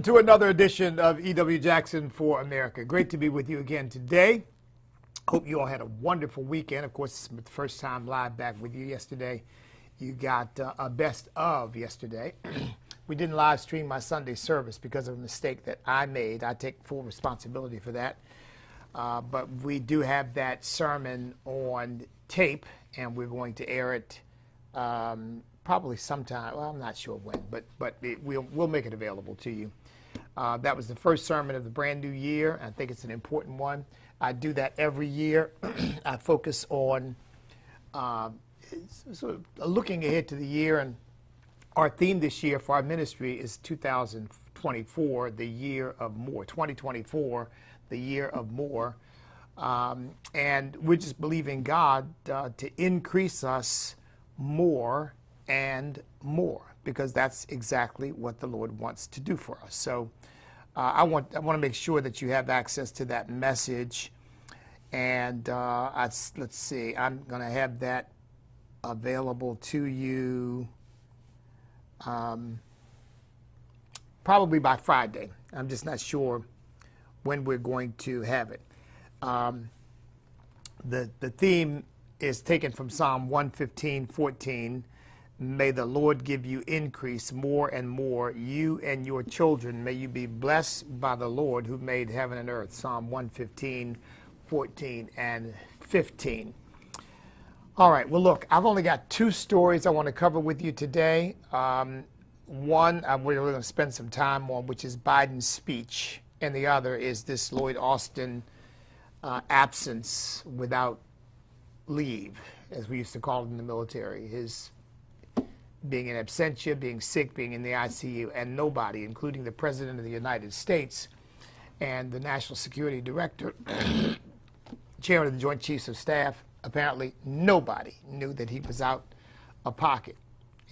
Welcome to another edition of E.W. Jackson for America. Great to be with you again today. Hope you all had a wonderful weekend. Of course, it's the first time live back with you yesterday. You got a best of yesterday. We didn't live stream my Sunday service because of a mistake that I made. I take full responsibility for that. But we do have that sermon on tape, and we're going to air it probably sometime. Well, I'm not sure when, but we'll make it available to you. That was the first sermon of the brand new year. I think it's an important one. I do that every year. I focus on sort of looking ahead to the year, and our theme this year for our ministry is 2024, the year of more. 2024, the year of more. And we're just believing God to increase us more and more, because that's exactly what the Lord wants to do for us. So I want to make sure that you have access to that message. And let's see, I'm going to have that available to you probably by Friday. I'm just not sure when we're going to have it. The theme is taken from Psalm 115:14. May the Lord give you increase more and more, you and your children. May you be blessed by the Lord who made heaven and earth. Psalm 115:14 and 15. All right, well, look, I've only got two stories I want to cover with you today. One we're going to spend some time on, which is Biden's speech, and the other is this Lloyd Austin absence without leave, as we used to call it in the military. His being in absentia, being sick, being in the ICU, and nobody, including the President of the United States and the National Security Director, Chairman of the Joint Chiefs of Staff, apparently nobody knew that he was out of pocket.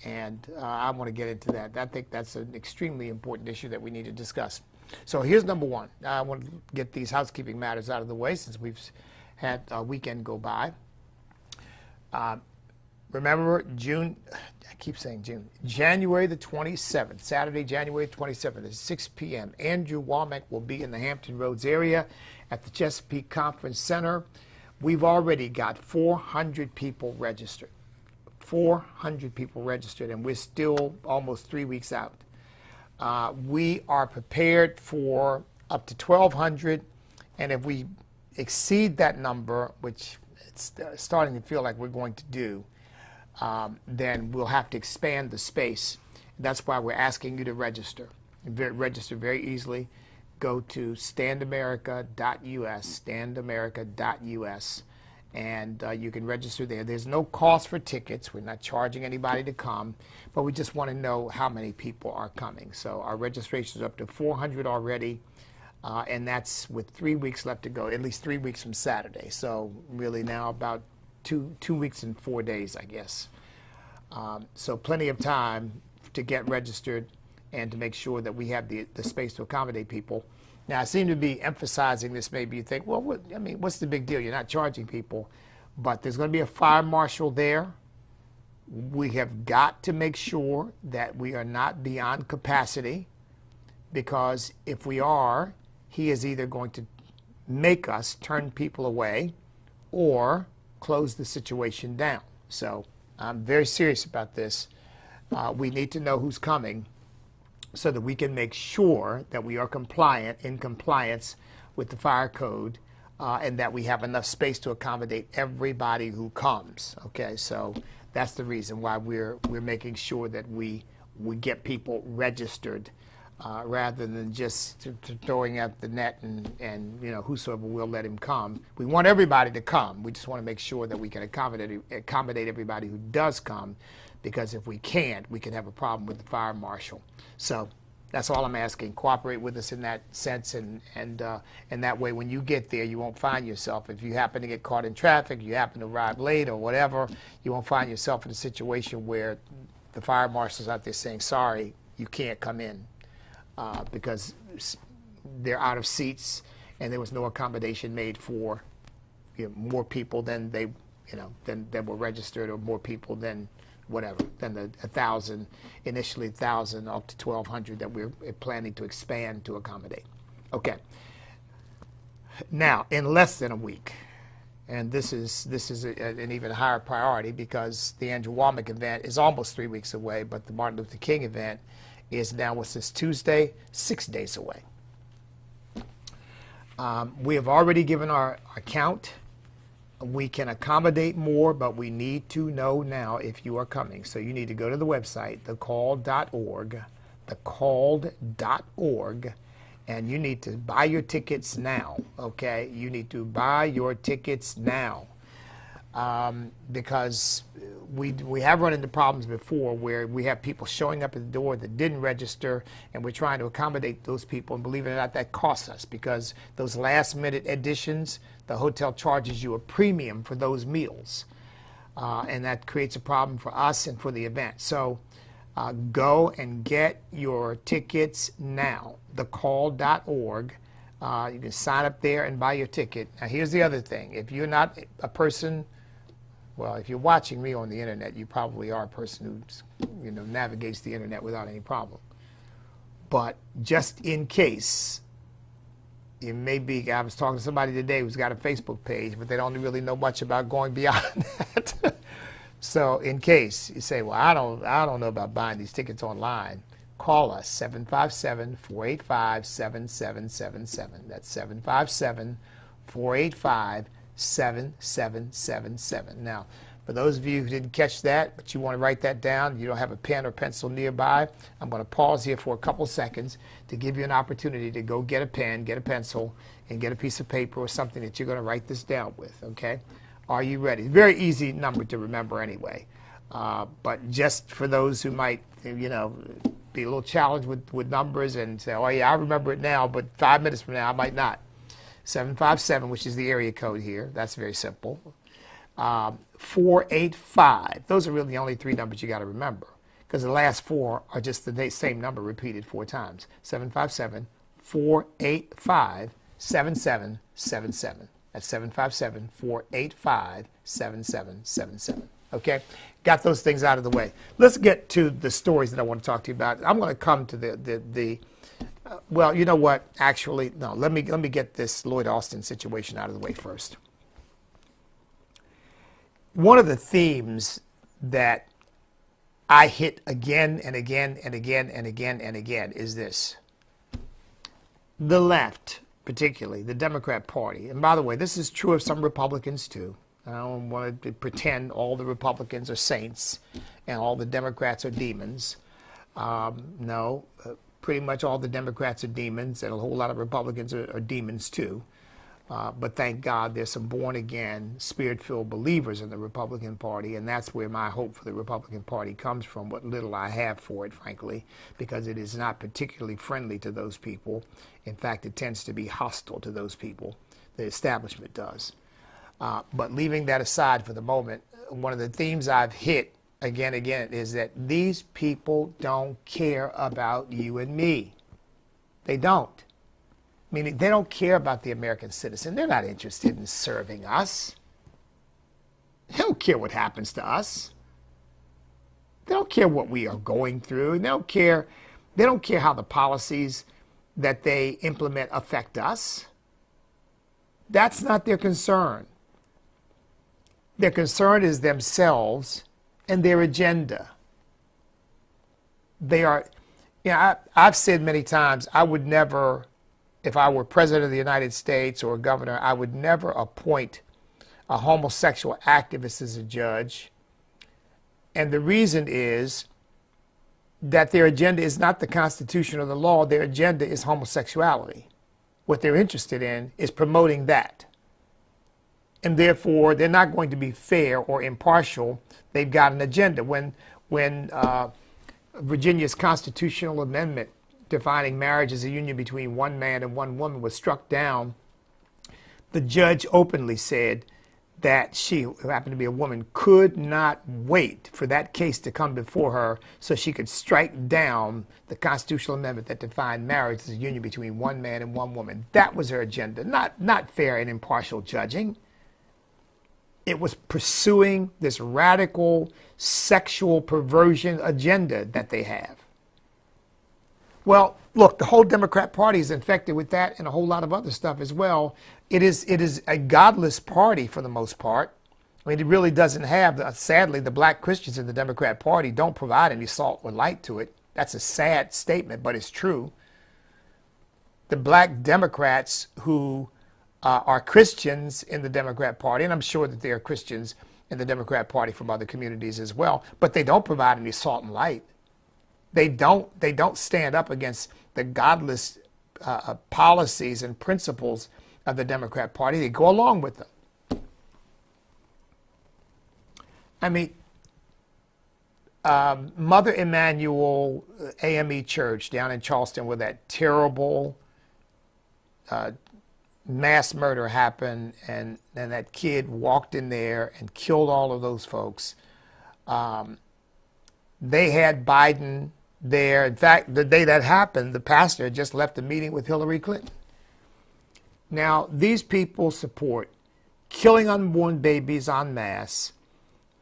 And I want to get into that. I think that's an extremely important issue that we need to discuss. So here's number one. I want to get these housekeeping matters out of the way since we've had a weekend go by. Remember, January the 27th, Saturday, January 27th at 6 p.m., Andrew Womack will be in the Hampton Roads area at the Chesapeake Conference Center. We've already got 400 people registered. 400 people registered, and we're still almost 3 weeks out. We are prepared for up to 1,200, and if we exceed that number, which it's starting to feel like we're going to do, then we'll have to expand the space. That's why we're asking you to register. Register very easily. Go to standamerica.us, standamerica.us, and you can register there. There's no cost for tickets. We're not charging anybody to come, but we just want to know how many people are coming. So our registration is up to 400 already, and that's with 3 weeks left to go, at least 3 weeks from Saturday. So really now about two weeks and 4 days, I guess. So plenty of time to get registered and to make sure that we have the space to accommodate people. Now, I seem to be emphasizing this. Maybe you think, well, what's the big deal? You're not charging people. But there's going to be a fire marshal there. We have got to make sure that we are not beyond capacity, because if we are, he is either going to make us turn people away or close the situation down. So I'm very serious about this. We need to know who's coming so that we can make sure that we are in compliance with the fire code, and that we have enough space to accommodate everybody who comes. Okay, so that's the reason why we're making sure that we get people registered, rather than just throwing out the net and whosoever will, let him come. We want everybody to come. We just want to make sure that we can accommodate everybody who does come, because if we can't, we can have a problem with the fire marshal. So that's all I'm asking. Cooperate with us in that sense, and that way when you get there, you won't find yourself, if you happen to get caught in traffic, you happen to arrive late or whatever, you won't find yourself in a situation where the fire marshal's out there saying, sorry, you can't come in. Because they're out of seats and there was no accommodation made for more people than they, than were registered, or more people than whatever, than the 1,000, initially 1,000 up to 1,200 that we're planning to expand to accommodate. Okay. Now, in less than a week, and this is an even higher priority because the Andrew Womack event is almost 3 weeks away, but the Martin Luther King event is now, what's this, Tuesday, 6 days away. We have already given our count. We can accommodate more, but we need to know now if you are coming. So you need to go to the website, thecalled.org, thecalled.org, and you need to buy your tickets now, okay? You need to buy your tickets now because we have run into problems before where we have people showing up at the door that didn't register, and we're trying to accommodate those people, and believe it or not, that costs us because those last-minute additions, the hotel charges you a premium for those meals, and that creates a problem for us and for the event. So go and get your tickets now, thecall.org. You can sign up there and buy your ticket. Now, here's the other thing. If you're not a person, well, if you're watching me on the internet, you probably are a person who, navigates the internet without any problem. But just in case, it may be, I was talking to somebody today who's got a Facebook page, but they don't really know much about going beyond that. So in case you say, well, I don't know about buying these tickets online, call us, 757-485-7777. That's 757-485-7777. Now, for those of you who didn't catch that, but you want to write that down, you don't have a pen or pencil nearby, I'm going to pause here for a couple seconds to give you an opportunity to go get a pen, get a pencil, and get a piece of paper or something that you're going to write this down with, okay? Are you ready? Very easy number to remember anyway. But just for those who might, be a little challenged with numbers and say, oh yeah, I remember it now, but 5 minutes from now I might not. 757, which is the area code here. That's very simple. 485. Those are really the only three numbers you got to remember because the last four are just the same number repeated 4 times. 757-485-7777. That's 757-485-7777. Okay? Got those things out of the way. Let's get to the stories that I want to talk to you about. I'm going to come to well, you know what? Actually, no, let me get this Lloyd Austin situation out of the way first. One of the themes that I hit again and again and again and again and again is this. The left, particularly the Democrat Party, and by the way, this is true of some Republicans too. I don't want to pretend all the Republicans are saints and all the Democrats are demons. No, pretty much all the Democrats are demons, and a whole lot of Republicans are demons too. But thank God there's some born-again, spirit-filled believers in the Republican Party, and that's where my hope for the Republican Party comes from, what little I have for it, frankly, because it is not particularly friendly to those people. In fact, it tends to be hostile to those people. The establishment does. But leaving that aside for the moment, one of the themes I've hit again and again is that these people don't care about you and me. They don't. Meaning they don't care about the American citizen. They're not interested in serving us. They don't care what happens to us. They don't care what we are going through. They don't care how the policies that they implement affect us. That's not their concern. Their concern is themselves and their agenda. They are, I've said many times, I would never, if I were president of the United States or a governor, I would never appoint a homosexual activist as a judge. And the reason is that their agenda is not the Constitution or the law. Their agenda is homosexuality. What they're interested in is promoting that. And therefore, they're not going to be fair or impartial. They've got an agenda. When Virginia's constitutional amendment defining marriage as a union between one man and one woman was struck down, the judge openly said that she, who happened to be a woman, could not wait for that case to come before her so she could strike down the constitutional amendment that defined marriage as a union between one man and one woman. That was her agenda, not fair and impartial judging. It was pursuing this radical sexual perversion agenda that they have. Well, look, the whole Democrat Party is infected with that and a whole lot of other stuff as well. It is a godless party for the most part. I mean, it really doesn't have, sadly, the black Christians in the Democrat Party don't provide any salt or light to it. That's a sad statement, but it's true. The black Democrats who are Christians in the Democrat Party, and I'm sure that there are Christians in the Democrat Party from other communities as well, but they don't provide any salt and light. They don't stand up against the godless policies and principles of the Democrat Party. They go along with them. I mean, Mother Emanuel AME Church down in Charleston, where that terrible mass murder happened, and that kid walked in there and killed all of those folks. They had Biden there. In fact, the day that happened, the pastor had just left a meeting with Hillary Clinton. Now, these people support killing unborn babies en masse.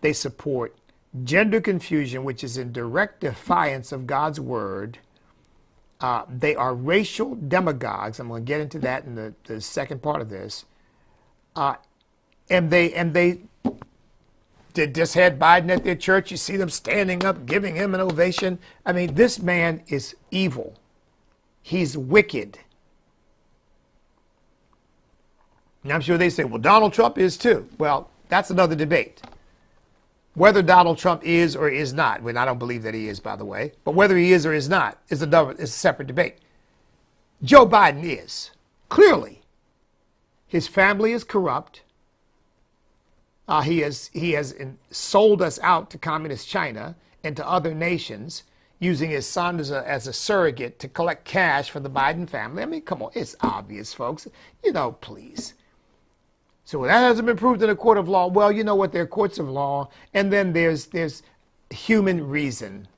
They support gender confusion, which is in direct defiance of God's word. They are racial demagogues. I'm going to get into that in the second part of this. And they just had Biden at their church. You see them standing up, giving him an ovation. I mean, this man is evil. He's wicked. And I'm sure they say, well, Donald Trump is too. Well, that's another debate. Whether Donald Trump is or is not, when I don't believe that he is, by the way, but whether he is or is not is a separate debate. Joe Biden is. Clearly. His family is corrupt. He has sold us out to communist China and to other nations, using his son as a surrogate to collect cash for the Biden family. I mean, come on, it's obvious, folks. Please. So that hasn't been proved in a court of law. Well, you know what? There are courts of law, and then there's human reason.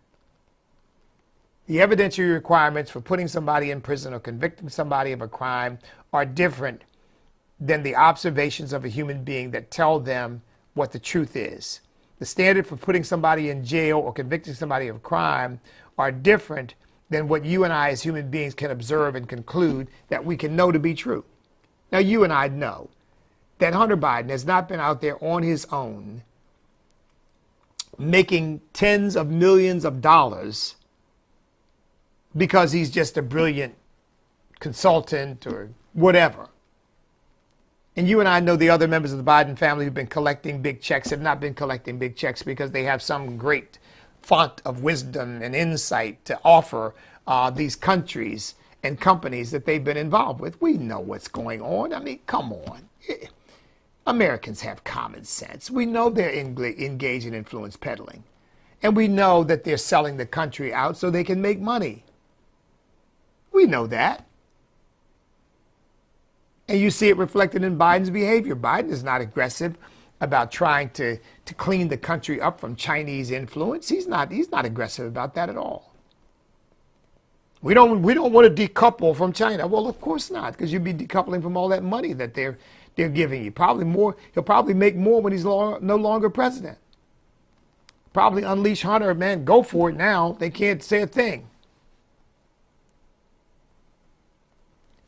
The evidentiary requirements for putting somebody in prison or convicting somebody of a crime are different than the observations of a human being that tell them what the truth is. The standard for putting somebody in jail or convicting somebody of a crime are different than what you and I as human beings can observe and conclude that we can know to be true. Now, you and I know that Hunter Biden has not been out there on his own making tens of millions of dollars because he's just a brilliant consultant or whatever. And you and I know the other members of the Biden family who've been collecting big checks have not been collecting big checks because they have some great font of wisdom and insight to offer these countries and companies that they've been involved with. We know what's going on. I mean, come on. Americans have common sense. We know they're engaged in influence peddling. And we know that they're selling the country out so they can make money. We know that. And you see it reflected in Biden's behavior. Biden is not aggressive about trying to clean the country up from Chinese influence. He's not aggressive about that at all. We don't want to decouple from China. Well, of course not, because you'd be decoupling from all that money that they're giving you. Probably more. He'll probably make more when he's no longer president. Probably unleash Hunter, man, go for it now. They can't say a thing.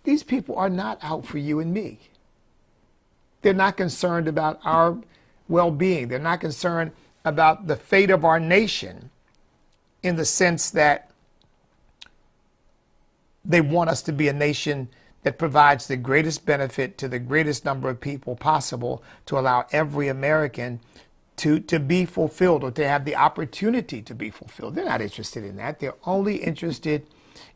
These people are not out for you and me. They're not concerned about our well-being. They're not concerned about the fate of our nation in the sense that they want us to be a nation that provides the greatest benefit to the greatest number of people possible to allow every American to be fulfilled or to have the opportunity to be fulfilled. They're not interested in that. They're only interested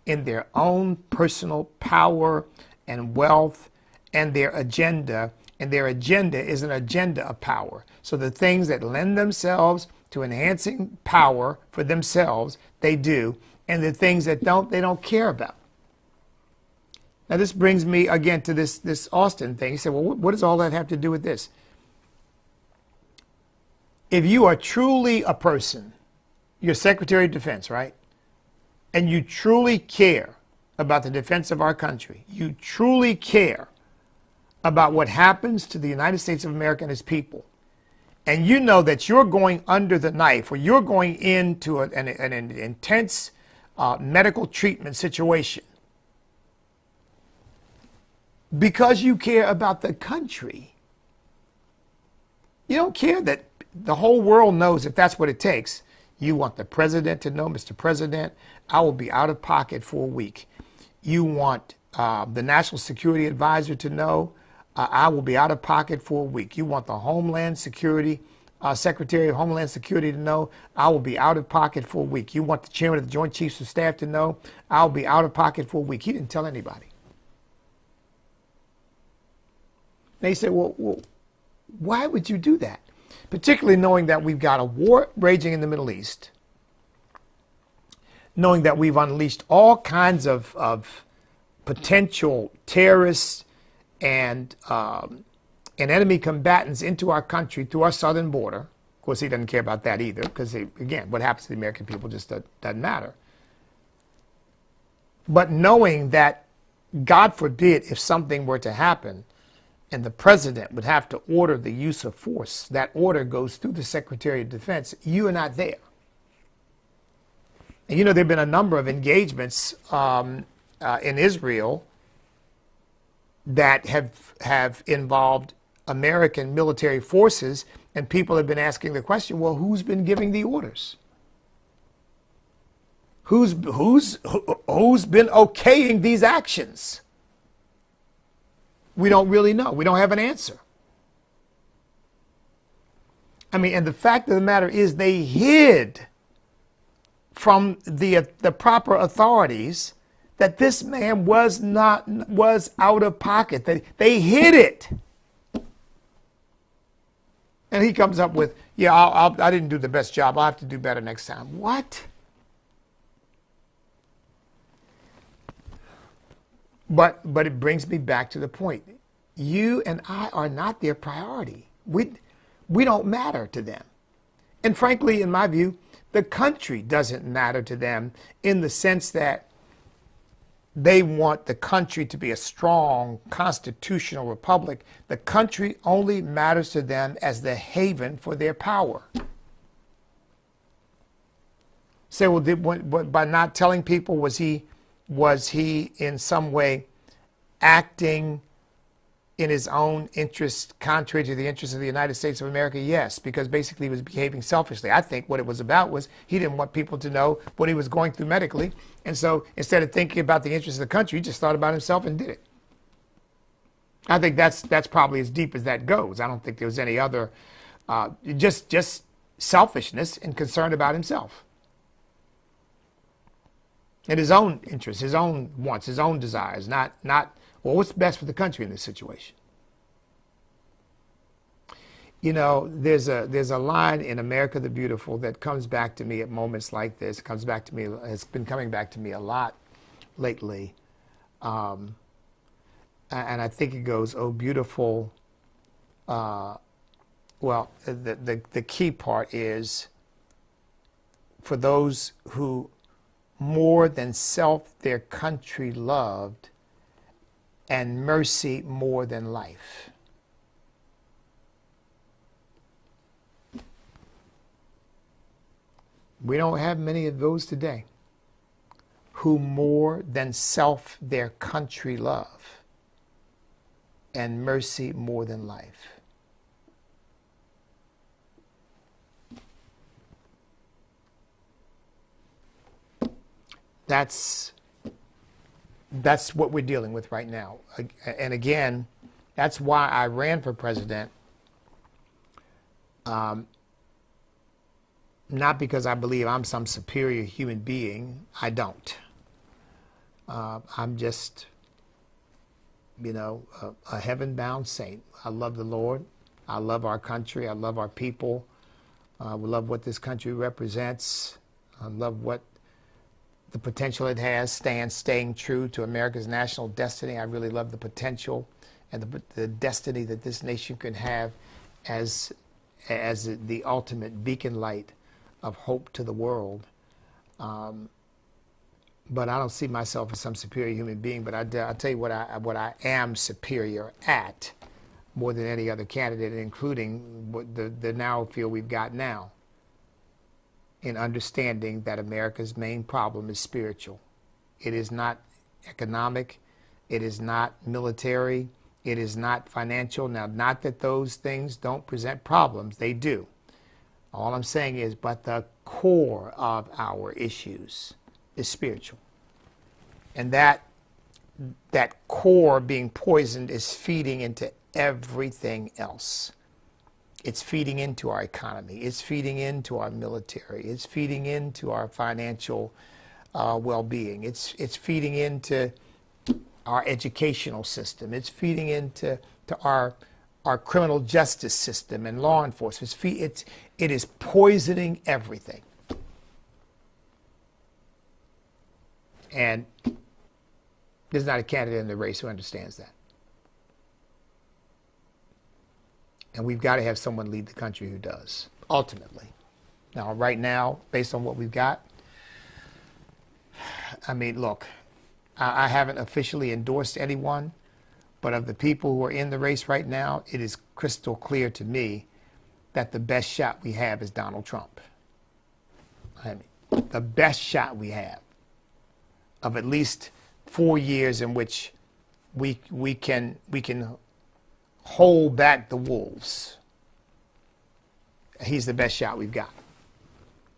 in their own personal power and wealth and their agenda. And their agenda is an agenda of power. So the things that lend themselves to enhancing power for themselves, they do. And the things that don't, they don't care about. Now, this brings me again to this Austin thing. He said, well, what does all that have to do with this? If you are truly a person, you're Secretary of Defense, right? And you truly care about the defense of our country, you truly care about what happens to the United States of America and its people, and you know that you're going under the knife or you're going into an intense medical treatment situation because you care about the country. You don't care that the whole world knows if that's what it takes. You want the president to know, Mr. President, I will be out of pocket for a week. You want the National Security Advisor to know, I will be out of pocket for a week. You want the Homeland Security, Secretary of Homeland Security to know, I will be out of pocket for a week. You want the Chairman of the Joint Chiefs of Staff to know, I'll be out of pocket for a week. He didn't tell anybody. They said, well, why would you do that? Particularly knowing that we've got a war raging in the Middle East, knowing that we've unleashed all kinds of potential terrorists and enemy combatants into our country through our southern border. Of course, he doesn't care about that either, because, again, what happens to the American people just doesn't matter. But knowing that, God forbid, if something were to happen, and the president would have to order the use of force, that order goes through the Secretary of Defense. You are not there. And there have been a number of engagements in Israel that have involved American military forces, and people have been asking the question, well, who's been giving the orders? Who's been okaying these actions? We don't really know. We don't have an answer. I mean, and the fact of the matter is they hid from the proper authorities that this man was out of pocket. They hid it. And he comes up with, yeah, I didn't do the best job. I'll have to do better next time. What? But it brings me back to the point. You and I are not their priority. We don't matter to them. And frankly, in my view, the country doesn't matter to them in the sense that they want the country to be a strong constitutional republic. The country only matters to them as the haven for their power. Say, well, by not telling people, was he in some way acting in his own interest, contrary to the interests of the United States of America? Yes, because basically he was behaving selfishly. I think what it was about was he didn't want people to know what he was going through medically. And so instead of thinking about the interests of the country, he just thought about himself and did it. I think that's probably as deep as that goes. I don't think there was any other, just selfishness and concern about himself. And his own interests, his own wants, his own desires, not well, what's best for the country in this situation? There's a line in America the Beautiful that comes back to me at moments like this. It comes back to me, has been coming back to me a lot lately. And I think it goes, oh, beautiful. Well, the key part is, for those who more than self their country loved, and mercy more than life. We don't have many of those today who more than self their country love, and mercy more than life. That's what we're dealing with right now. And again, that's why I ran for president. Not because I believe I'm some superior human being. I don't. I'm just, a heaven-bound saint. I love the Lord. I love our country. I love our people. We love what this country represents. I love what the potential it has, staying true to America's national destiny. I really love the potential and the destiny that this nation can have as the ultimate beacon light of hope to the world. But I don't see myself as some superior human being. But I'll tell you what I am superior at. more than any other candidate, including the now field we've got now, in understanding that America's main problem is spiritual. It is not economic. It is not military. It is not financial. Now, not that those things don't present problems. They do. All I'm saying is, but the core of our issues is spiritual. And that core being poisoned is feeding into everything else. It's feeding into our economy. It's feeding into our military. It's feeding into our financial well-being. It's feeding into our educational system. It's feeding into our criminal justice system and law enforcement. It is poisoning everything. And there's not a candidate in the race who understands that. And we've got to have someone lead the country who does, ultimately. Now, right now, based on what we've got, I mean, look, I haven't officially endorsed anyone, but of the people who are in the race right now, it is crystal clear to me that the best shot we have is Donald Trump. I mean, the best shot we have of at least 4 years in which we can hold back the wolves. He's the best shot we've got.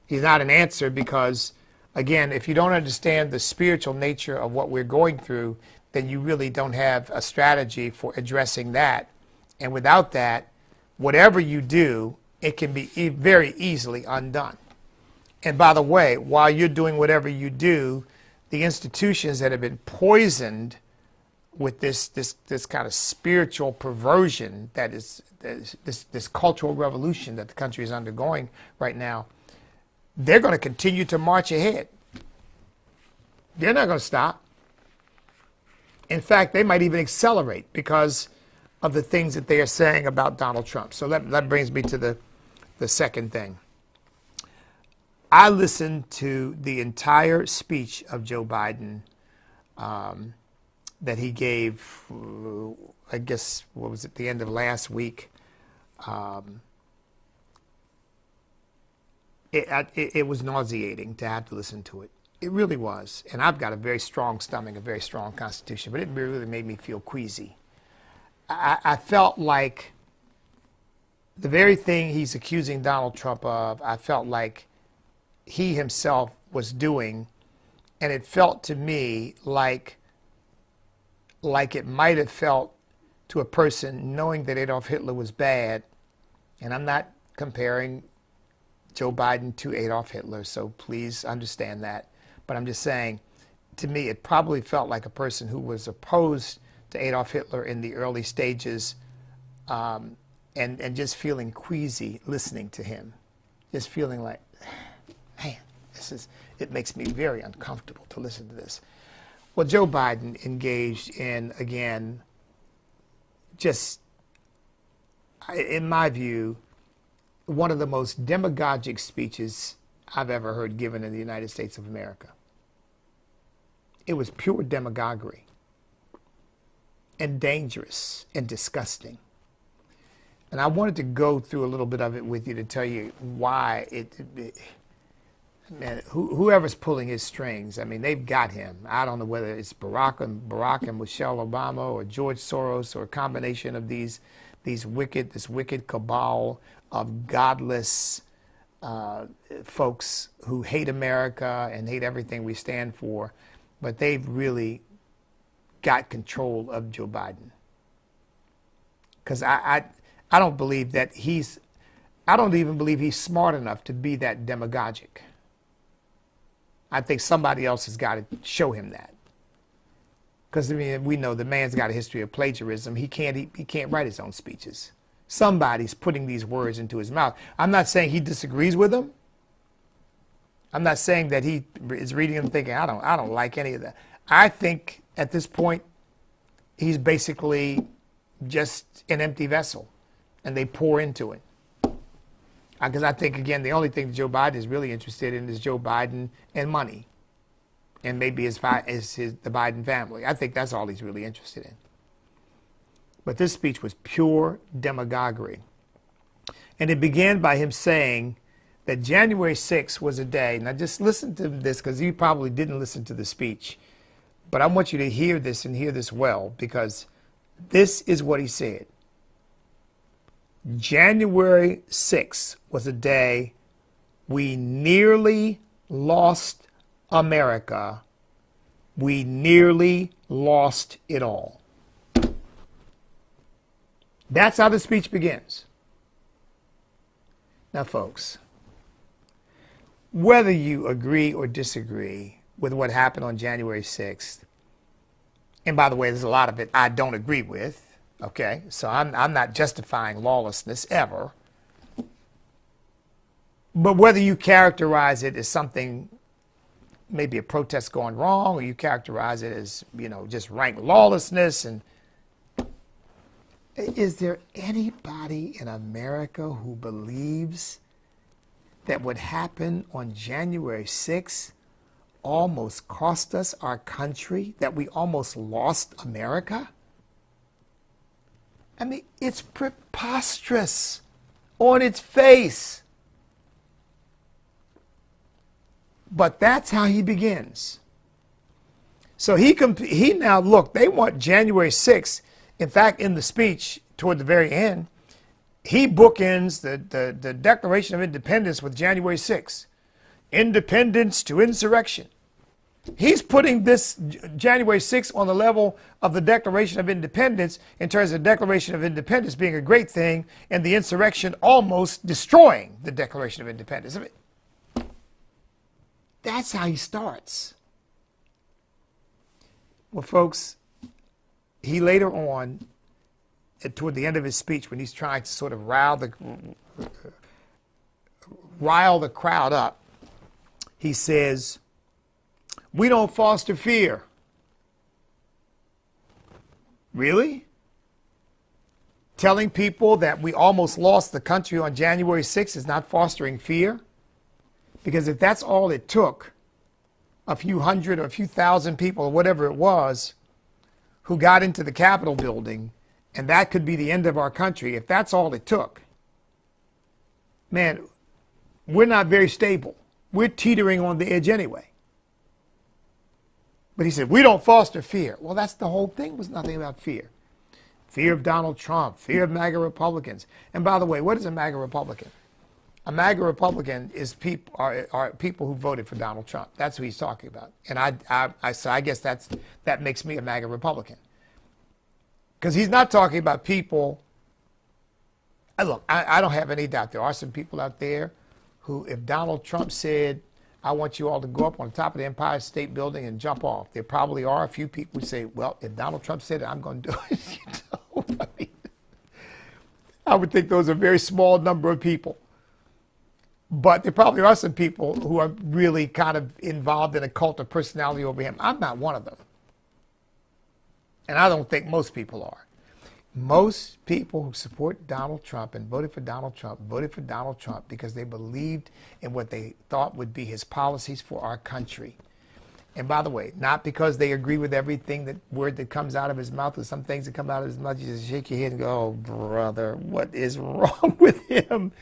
He's not an answer because, again, if you don't understand the spiritual nature of what we're going through, then you really don't have a strategy for addressing that. And without that, whatever you do, it can be very easily undone. And by the way, while you're doing whatever you do, the institutions that have been poisoned with this kind of spiritual perversion that is this cultural revolution that the country is undergoing right now, they're going to continue to march ahead. They're not going to stop. In fact, they might even accelerate because of the things that they are saying about Donald Trump. So that brings me to the second thing. I listened to the entire speech of Joe Biden that he gave, I guess, what was it, the end of last week. It was nauseating to have to listen to it. It really was. And I've got a very strong stomach, a very strong constitution, but it really made me feel queasy. I felt like the very thing he's accusing Donald Trump of, I felt like he himself was doing, and it felt to me like it might have felt to a person knowing that Adolf Hitler was bad. And I'm not comparing Joe Biden to Adolf Hitler, so please understand that. But I'm just saying, to me, it probably felt like a person who was opposed to Adolf Hitler in the early stages and just feeling queasy listening to him. Just feeling like, man, it makes me very uncomfortable to listen to this. Well, Joe Biden engaged in, again, just, in my view, one of the most demagogic speeches I've ever heard given in the United States of America. It was pure demagoguery and dangerous and disgusting. And I wanted to go through a little bit of it with you to tell you why man, whoever's pulling his strings, I mean, they've got him. I don't know whether it's Barack and Michelle Obama or George Soros or a combination of this wicked cabal of godless folks who hate America and hate everything we stand for, but they've really got control of Joe Biden. Because I don't believe that I don't even believe he's smart enough to be that demagogic. I think somebody else has got to show him that. Because I mean, we know the man's got a history of plagiarism. He can't write his own speeches. Somebody's putting these words into his mouth. I'm not saying he disagrees with them. I'm not saying that he is reading them thinking, I don't like any of that. I think at this point, he's basically just an empty vessel, and they pour into it. Because I think, again, the only thing that Joe Biden is really interested in is Joe Biden and money, and maybe the Biden family. I think that's all he's really interested in. But this speech was pure demagoguery. And it began by him saying that January 6th was a day. Now just listen to this, because you probably didn't listen to the speech. But I want you to hear this and hear this well, because this is what he said. January 6th was a day we nearly lost America. We nearly lost it all. That's how the speech begins. Now, folks, whether you agree or disagree with what happened on January 6th, and by the way, there's a lot of it I don't agree with, okay? So I'm not justifying lawlessness ever. But whether you characterize it as something, maybe a protest going wrong, or you characterize it as, just rank lawlessness, and is there anybody in America who believes that what happened on January 6th almost cost us our country, that we almost lost America? I mean, it's preposterous on its face. But that's how he begins. So he now, look, they want January 6th. In fact, in the speech toward the very end, he bookends the Declaration of Independence with January 6th. Independence to insurrection. He's putting this January 6th on the level of the Declaration of Independence in terms of the Declaration of Independence being a great thing and the insurrection almost destroying the Declaration of Independence. I mean, that's how he starts. Well, folks, he later on, toward the end of his speech, when he's trying to sort of rile the crowd up, he says, "We don't foster fear." Really? Telling people that we almost lost the country on January 6th is not fostering fear? Because if that's all it took, a few hundred or a few thousand people or whatever it was who got into the Capitol building, and that could be the end of our country, if that's all it took, man, we're not very stable. We're teetering on the edge anyway. But he said, we don't foster fear. Well, that's the whole thing, was nothing about fear. Fear of Donald Trump, fear of MAGA Republicans. And by the way, what is a MAGA Republican? A MAGA Republican is are people who voted for Donald Trump. That's who he's talking about. And so I guess that makes me a MAGA Republican. Because he's not talking about people. Look, I don't have any doubt there are some people out there who, if Donald Trump said, I want you all to go up on the top of the Empire State Building and jump off, there probably are a few people who say, well, if Donald Trump said it, I'm going to do it. I would think those are a very small number of people. But there probably are some people who are really kind of involved in a cult of personality over him. I'm not one of them. And I don't think most people are. Most people who support Donald Trump and voted for Donald Trump because they believed in what they thought would be his policies for our country. And by the way, not because they agree with everything word that comes out of his mouth. There's some things that come out of his mouth, you just shake your head and go, oh, brother, what is wrong with him?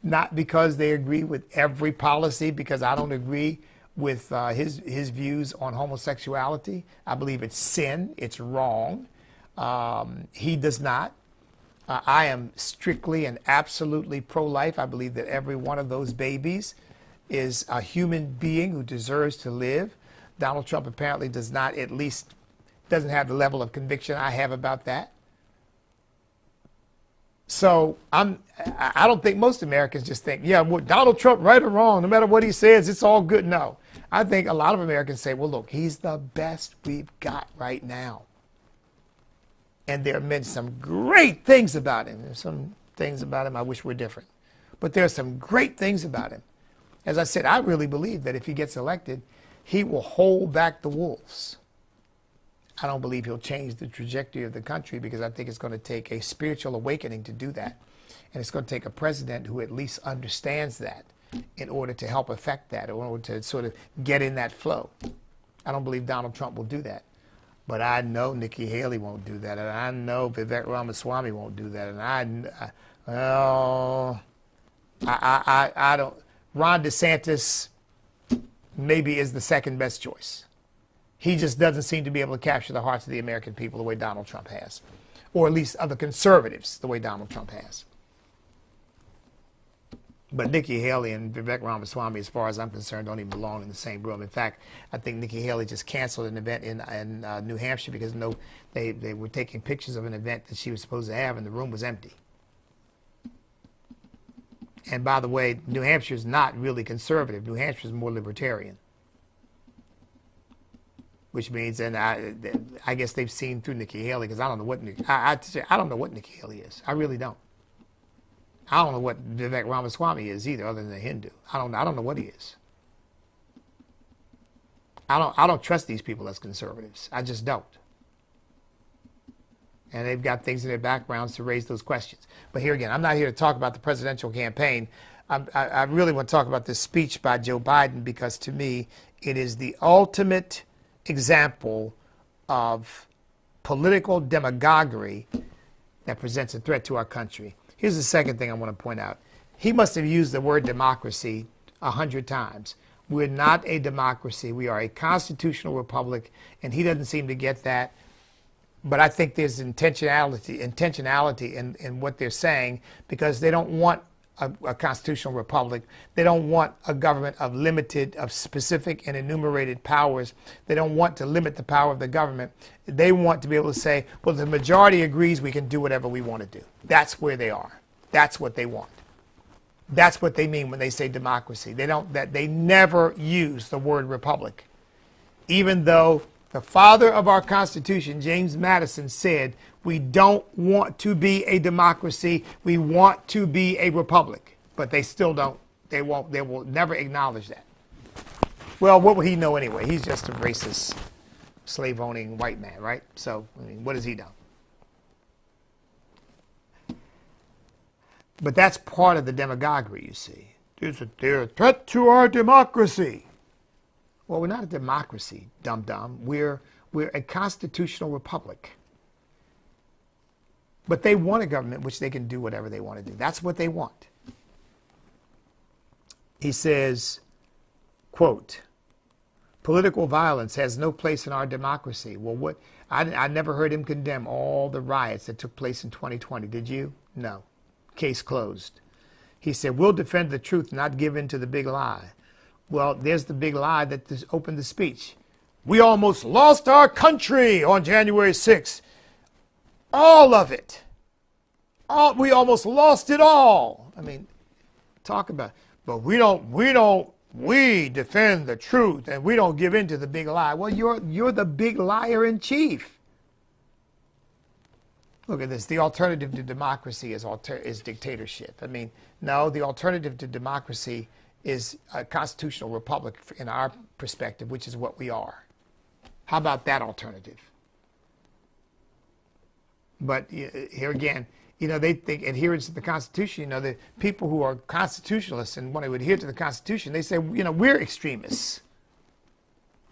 Not because they agree with every policy, because I don't agree with his views on homosexuality. I believe it's sin. It's wrong. He does not. I am strictly and absolutely pro-life. I believe that every one of those babies is a human being who deserves to live. Donald Trump apparently does not, at least doesn't have the level of conviction I have about that. So I don't think most Americans just think, yeah, well, Donald Trump, right or wrong, no matter what he says, it's all good. No. I think a lot of Americans say, well, look, he's the best we've got right now. And there have been some great things about him. There's some things about him I wish were different. But there are some great things about him. As I said, I really believe that if he gets elected, he will hold back the wolves. I don't believe he'll change the trajectory of the country, because I think it's going to take a spiritual awakening to do that. And it's going to take a president who at least understands that in order to help affect that, in order to sort of get in that flow. I don't believe Donald Trump will do that. But I know Nikki Haley won't do that, and I know Vivek Ramaswamy won't do that, and I don't. Ron DeSantis maybe is the second best choice. He just doesn't seem to be able to capture the hearts of the American people the way Donald Trump has, or at least of the conservatives the way Donald Trump has. But Nikki Haley and Vivek Ramaswamy, as far as I'm concerned, don't even belong in the same room. In fact, I think Nikki Haley just canceled an event in New Hampshire because they were taking pictures of an event that she was supposed to have, and the room was empty. And by the way, New Hampshire is not really conservative. New Hampshire is more libertarian. Which means, and I guess they've seen through Nikki Haley, because I don't know what I don't know what Nikki Haley is. I really don't. I don't know what Vivek Ramaswamy is either, other than a Hindu. I don't know what he is. I don't trust these people as conservatives. I just don't. And they've got things in their backgrounds to raise those questions. But here again, I'm not here to talk about the presidential campaign. I really want to talk about this speech by Joe Biden, because to me, it is the ultimate example of political demagoguery that presents a threat to our country. Here's the second thing I want to point out. He must have used the word democracy 100 times. We're not a democracy. We are a constitutional republic, and he doesn't seem to get that. But I think there's intentionality in what they're saying, because they don't want a constitutional republic. They don't want a government of specific and enumerated powers. They don't want to limit the power of the government. They want to be able to say, well, the majority agrees we can do whatever we want to do. That's where they are. That's what they want. That's what they mean when they say democracy. They never use the word republic, even though the father of our Constitution, James Madison, said, we don't want to be a democracy. We want to be a republic. But they still don't. They won't. They will never acknowledge that. Well, what would he know anyway? He's just a racist, slave-owning white man, right? So, I mean, what has he done? But that's part of the demagoguery, you see. They're a threat to our democracy. Well, we're not a democracy, dum-dum. We're a constitutional republic. But they want a government which they can do whatever they want to do. That's what they want. He says, quote, political violence has no place in our democracy. Well, I never heard him condemn all the riots that took place in 2020. Did you? No. Case closed. He said, we'll defend the truth, not give in to the big lie. Well, there's the big lie that opened the speech. We almost lost our country on January 6th. All of it. We almost lost it all. I mean, talk about, but we defend the truth and we don't give in to the big lie. Well, you're the big liar in chief. Look at this. The alternative to democracy is dictatorship. I mean, no, the alternative to democracy is a constitutional republic in our perspective, which is what we are. How about that alternative? But here again, they think adherence to the Constitution, the people who are constitutionalists and want to adhere to the Constitution, they say, we're extremists.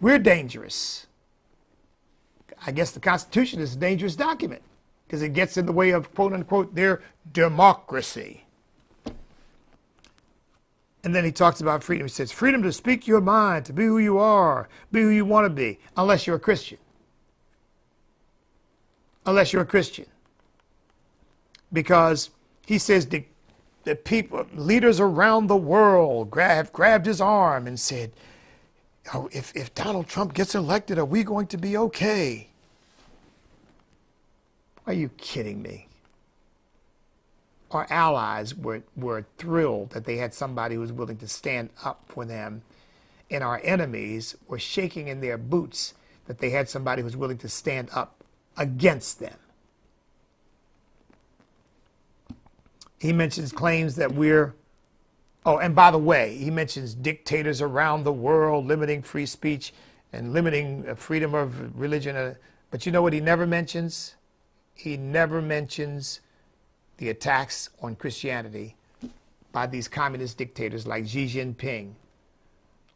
We're dangerous. I guess the Constitution is a dangerous document because it gets in the way of, quote unquote, their democracy. And then he talks about freedom. He says, freedom to speak your mind, to be who you are, be who you want to be, unless you're a Christian. Unless you're a Christian. Because he says the people, leaders around the world have grabbed his arm and said, oh, if Donald Trump gets elected, are we going to be okay? Are you kidding me? Our allies were thrilled that they had somebody who was willing to stand up for them. And our enemies were shaking in their boots that they had somebody who was willing to stand up against them. He mentions claims that and by the way, he mentions dictators around the world limiting free speech and limiting freedom of religion. But you know what he never mentions? He never mentions the attacks on Christianity by these communist dictators like Xi Jinping,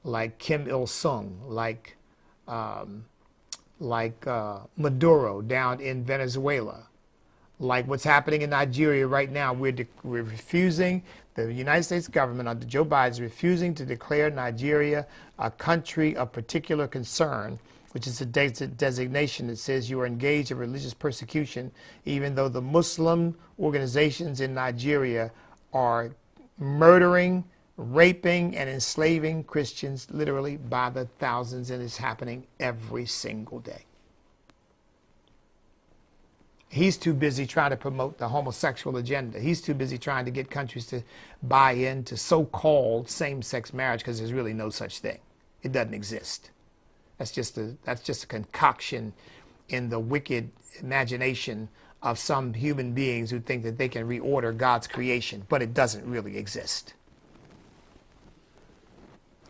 like Kim Il-sung, like like Maduro down in Venezuela, like what's happening in Nigeria right now. We're refusing, the United States government under Joe Biden is refusing to declare Nigeria a country of particular concern, which is a designation that says you are engaged in religious persecution, even though the Muslim organizations in Nigeria are murdering, raping, and enslaving Christians literally by the thousands, and it's happening every single day. He's too busy trying to promote the homosexual agenda. He's too busy trying to get countries to buy into so-called same-sex marriage, because there's really no such thing. It doesn't exist. That's just a concoction in the wicked imagination of some human beings who think that they can reorder God's creation, but it doesn't really exist.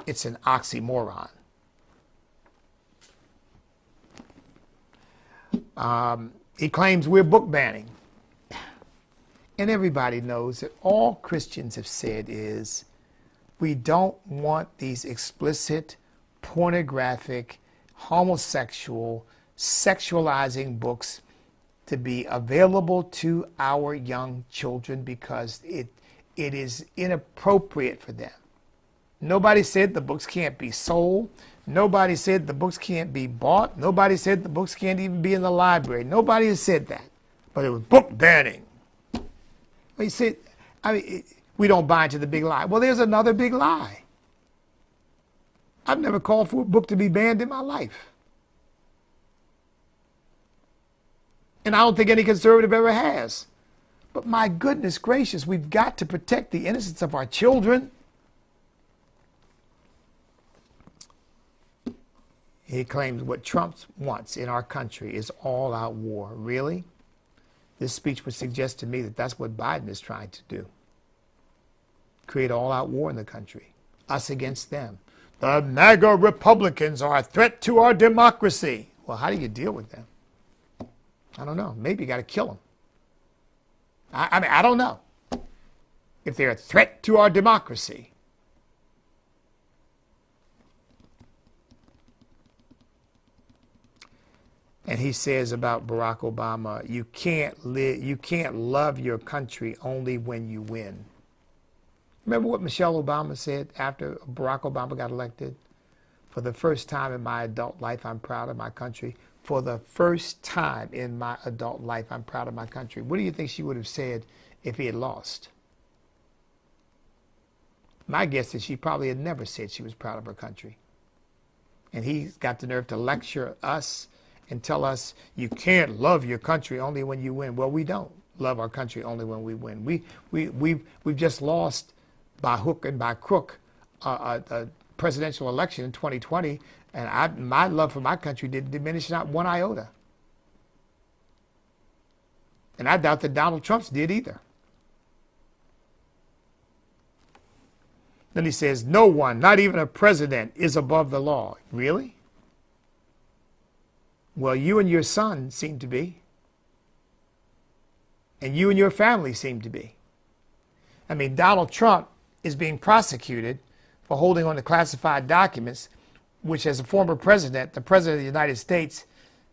It's an oxymoron. He claims we're book banning. And everybody knows that all Christians have said is, we don't want these explicit, pornographic, homosexual, sexualizing books to be available to our young children because it is inappropriate for them. Nobody said the books can't be sold. Nobody said the books can't be bought. Nobody said the books can't even be in the library. Nobody has said that. But it was book banning. He said, we don't buy into the big lie. Well, there's another big lie. I've never called for a book to be banned in my life. And I don't think any conservative ever has. But my goodness gracious, we've got to protect the innocence of our children. He claims what Trump wants in our country is all-out war. Really? This speech would suggest to me that that's what Biden is trying to do. Create all-out war in the country. Us against them. The MAGA Republicans are a threat to our democracy. Well, how do you deal with them? I don't know. Maybe you got to kill them. I don't know. If they're a threat to our democracy. And he says about Barack Obama, you can't love your country only when you win. Remember what Michelle Obama said after Barack Obama got elected? For the first time in my adult life, I'm proud of my country. For the first time in my adult life, I'm proud of my country. What do you think she would have said if he had lost? My guess is she probably had never said she was proud of her country. And he's got the nerve to lecture us and tell us you can't love your country only when you win. Well, we don't love our country only when we win. We've just lost by hook and by crook a presidential election in 2020, and my love for my country didn't diminish not one iota. And I doubt that Donald Trump's did either. Then he says, no one, not even a president, is above the law. Really? Well, you and your son seem to be. And you and your family seem to be. I mean, Donald Trump is being prosecuted for holding on to classified documents, which as a former president, the president of the United States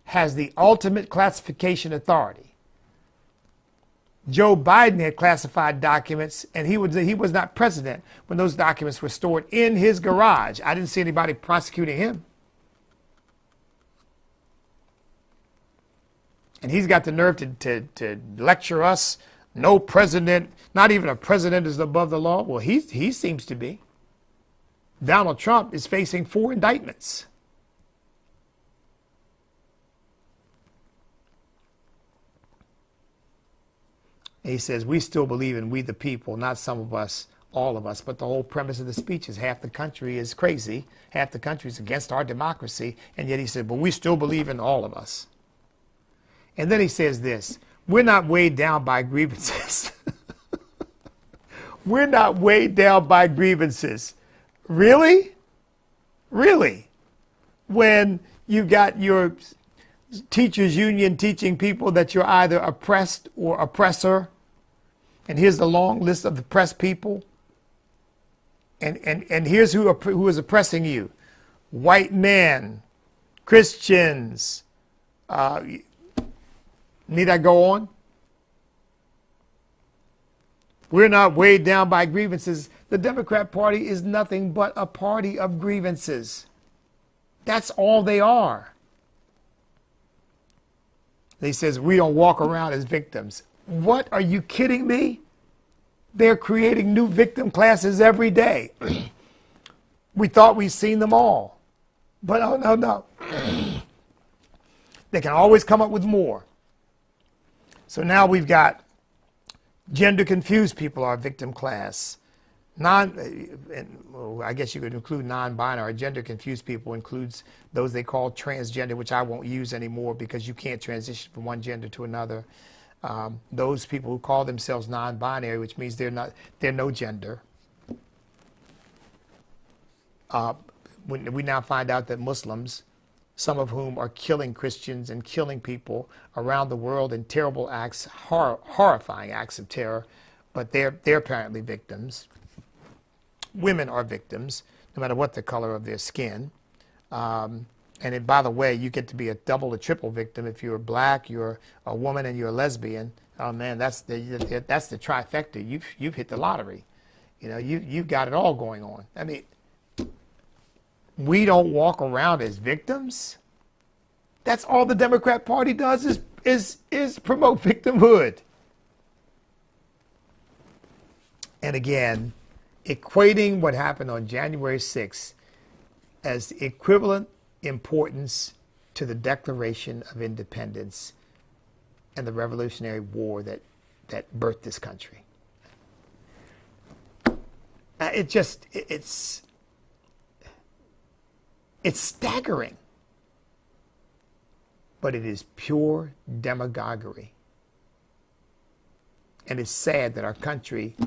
has the ultimate classification authority. Joe Biden had classified documents, and he was not president when those documents were stored in his garage. I didn't see anybody prosecuting him. And he's got the nerve to lecture us. No president, not even a president is above the law. Well, he seems to be. Donald Trump is facing 4 indictments. And he says, we still believe in we the people, not some of us, all of us. But the whole premise of the speech is half the country is crazy, half the country is against our democracy, and yet he said, but we still believe in all of us. And then he says this, we're not weighed down by grievances. We're not weighed down by grievances. Really? Really? When you got your teachers union teaching people that you're either oppressed or oppressor, and here's the long list of oppressed people, and here's who is oppressing you. White men, Christians. Need I go on? We're not weighed down by grievances. The Democrat Party is nothing but a party of grievances. That's all they are. They says we don't walk around as victims. What? Are you kidding me? They're creating new victim classes every day. We thought we'd seen them all. But oh, no. They can always come up with more. So now we've got gender confused people are a victim class. I guess you could include non-binary. Gender confused people includes those they call transgender, which I won't use anymore because you can't transition from one gender to another. Those people who call themselves non-binary, which means they're no gender. We now find out that Muslims, some of whom are killing Christians and killing people around the world in terrible acts, horrifying acts of terror, but they're apparently victims. Women are victims, no matter what the color of their skin. And by the way, you get to be a double or triple victim if you're black, you're a woman, and you're a lesbian. Oh man, that's the trifecta. You've hit the lottery. You know, you've got it all going on. I mean, we don't walk around as victims. That's all the Democrat Party does is promote victimhood. And again, equating what happened on January 6th as equivalent importance to the Declaration of Independence and the Revolutionary War that birthed this country. It's staggering, but it is pure demagoguery. And it's sad that our country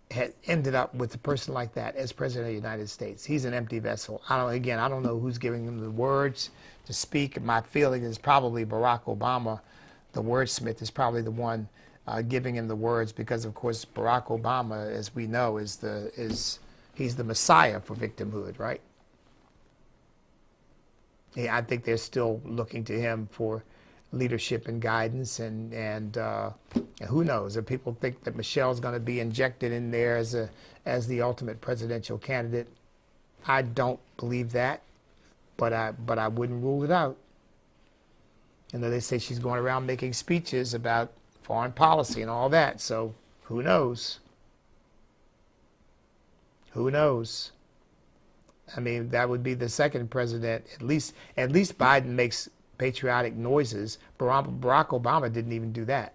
had ended up with a person like that as president of the United States. He's an empty vessel. I don't know who's giving him the words to speak. My feeling is probably Barack Obama, the wordsmith, is probably the one giving him the words because, of course, Barack Obama, as we know, he's the messiah for victimhood, right? Yeah, I think they're still looking to him for leadership and guidance, and who knows? If people think that Michelle's going to be injected in there as the ultimate presidential candidate, I don't believe that, but I wouldn't rule it out. And they say she's going around making speeches about foreign policy and all that, so who knows? Who knows? I mean, that would be the second president. At least Biden makes patriotic noises. Barack Obama didn't even do that.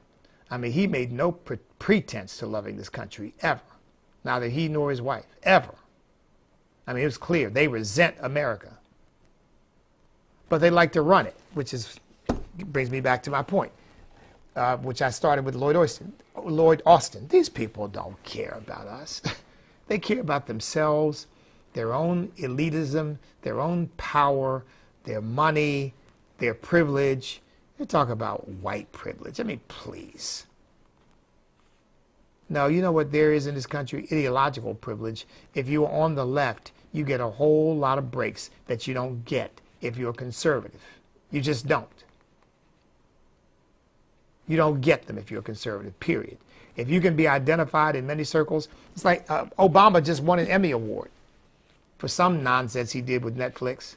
I mean, he made no pretense to loving this country, ever. Neither he nor his wife, ever. I mean, it was clear. They resent America. But they like to run it, which brings me back to my point, which I started with Lloyd Austin. These people don't care about us. They care about themselves, their own elitism, their own power, their money, their privilege. They talk about white privilege. I mean, please. No, you know what there is in this country? Ideological privilege. If you're on the left, you get a whole lot of breaks that you don't get if you're conservative. You just don't. You don't get them if you're conservative, period. If you can be identified in many circles, it's like Obama just won an Emmy Award for some nonsense he did with Netflix.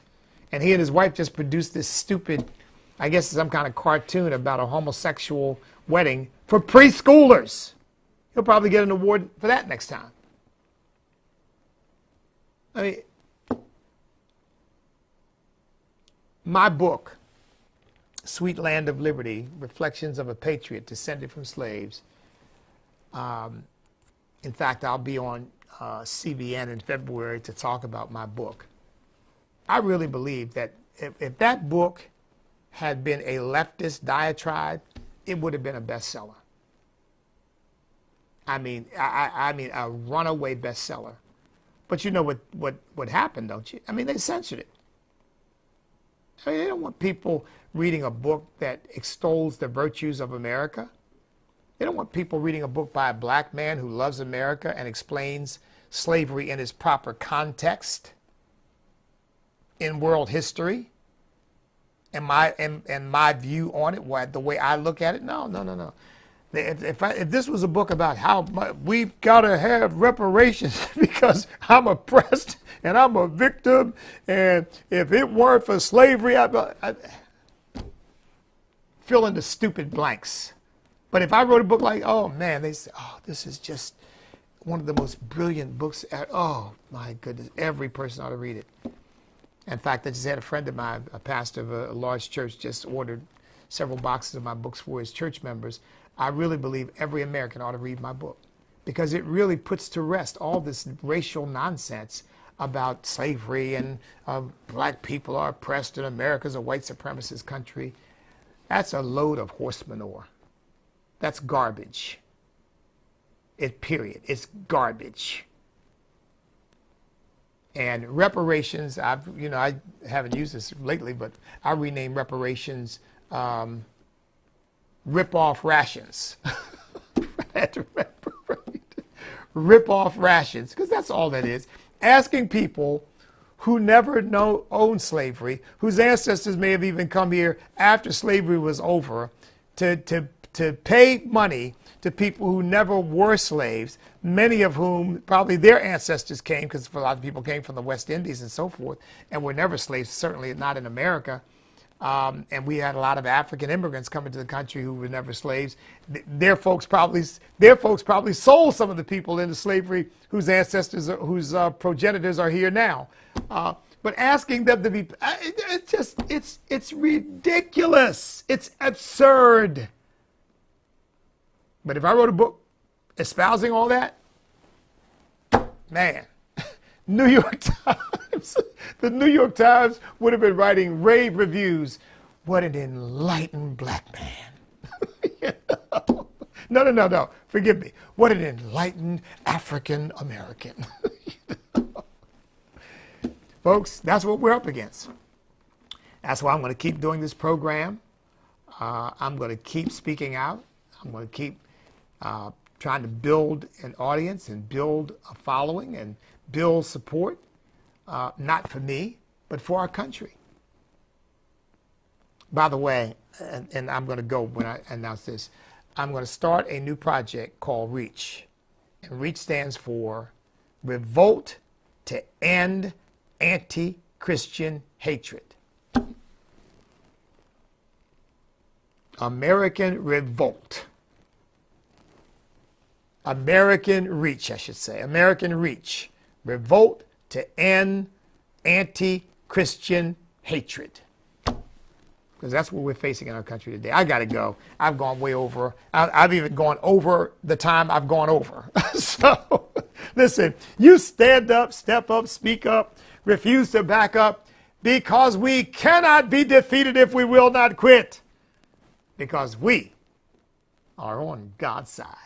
And he and his wife just produced this stupid, I guess some kind of cartoon about a homosexual wedding for preschoolers. He'll probably get an award for that next time. I mean, my book, Sweet Land of Liberty, Reflections of a Patriot Descended from Slaves. In fact, I'll be on CBN in February to talk about my book. I really believe that if that book had been a leftist diatribe, it would have been a bestseller. I mean, a runaway bestseller. But you know what happened, don't you? I mean, they censored it. I mean, they don't want people reading a book that extols the virtues of America. They don't want people reading a book by a black man who loves America and explains slavery in its proper context in world history. And my view on it, the way I look at it, no, no, no, no. If this was a book about how we've got to have reparations because I'm oppressed and I'm a victim, and if it weren't for slavery, I fill in the stupid blanks. But if I wrote a book like, oh man, they say, oh, this is just one of the most brilliant books. Oh my goodness, every person ought to read it. In fact, I just had a friend of mine, a pastor of a large church, just ordered several boxes of my books for his church members. I really believe every American ought to read my book because it really puts to rest all this racial nonsense about slavery and black people are oppressed and America's a white supremacist country. That's a load of horse manure. That's garbage. Period. It's garbage. And reparations, I haven't used this lately, but I rename reparations rip-off rations. Rip-off rations, because that's all that is. Asking people who never owned slavery, whose ancestors may have even come here after slavery was over, to pay money to people who never were slaves, many of whom probably their ancestors came, because a lot of people came from the West Indies and so forth, and were never slaves, certainly not in America. And we had a lot of African immigrants coming to the country who were never slaves. Their folks probably sold some of the people into slavery whose ancestors, whose progenitors are here now. But asking them to be, it's ridiculous. It's absurd. But if I wrote a book espousing all that, man, New York Times, the New York Times would have been writing rave reviews. What an enlightened black man. No. Forgive me. What an enlightened African American. Folks, that's what we're up against. That's why I'm going to keep doing this program. I'm going to keep speaking out. I'm going to keep trying to build an audience and build a following and build support, not for me, but for our country. By the way, and I'm going to go when I announce this, I'm going to start a new project called REACH. And REACH stands for Revolt to End Anti-Christian Hatred. American Revolt. American Reach, I should say. American Reach. Revolt to end anti-Christian hatred. Because that's what we're facing in our country today. I got to go. I've gone way over. I've even gone over the time I've gone over. So, listen, you stand up, step up, speak up, refuse to back up, because we cannot be defeated if we will not quit. Because we are on God's side.